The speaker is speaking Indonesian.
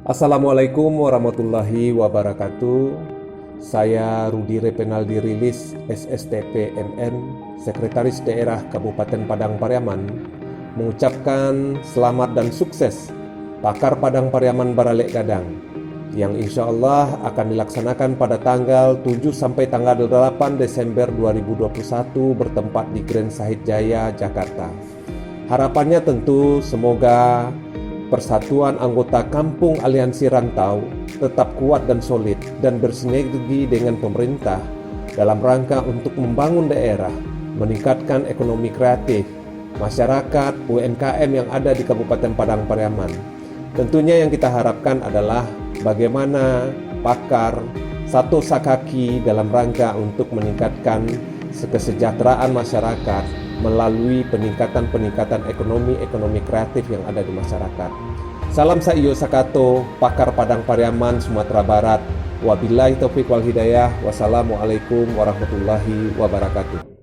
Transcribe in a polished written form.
Assalamualaikum warahmatullahi wabarakatuh. Saya Rudi Repenaldi Rilis, SSTP MN, Sekretaris Daerah Kabupaten Padang Pariaman, mengucapkan selamat dan sukses Pakar Padang Pariaman Baralek Gadang yang insya Allah akan dilaksanakan pada tanggal 7 sampai tanggal 8 Desember 2021 bertempat di Grand Sahid Jaya, Jakarta. Harapannya tentu semoga persatuan anggota Kampung Aliansi Rantau tetap kuat dan solid dan bersinergi dengan pemerintah dalam rangka untuk membangun daerah, meningkatkan ekonomi kreatif, masyarakat, UMKM yang ada di Kabupaten Padang Pariaman. Tentunya yang kita harapkan adalah bagaimana pakar satu sakaki dalam rangka untuk meningkatkan kesejahteraan masyarakat melalui peningkatan ekonomi kreatif yang ada di masyarakat. Salam Saiyo Sakato, Pakar Padang Pariaman, Sumatera Barat. Wabillahi taufiq wal hidayah. Wassalamualaikum warahmatullahi wabarakatuh.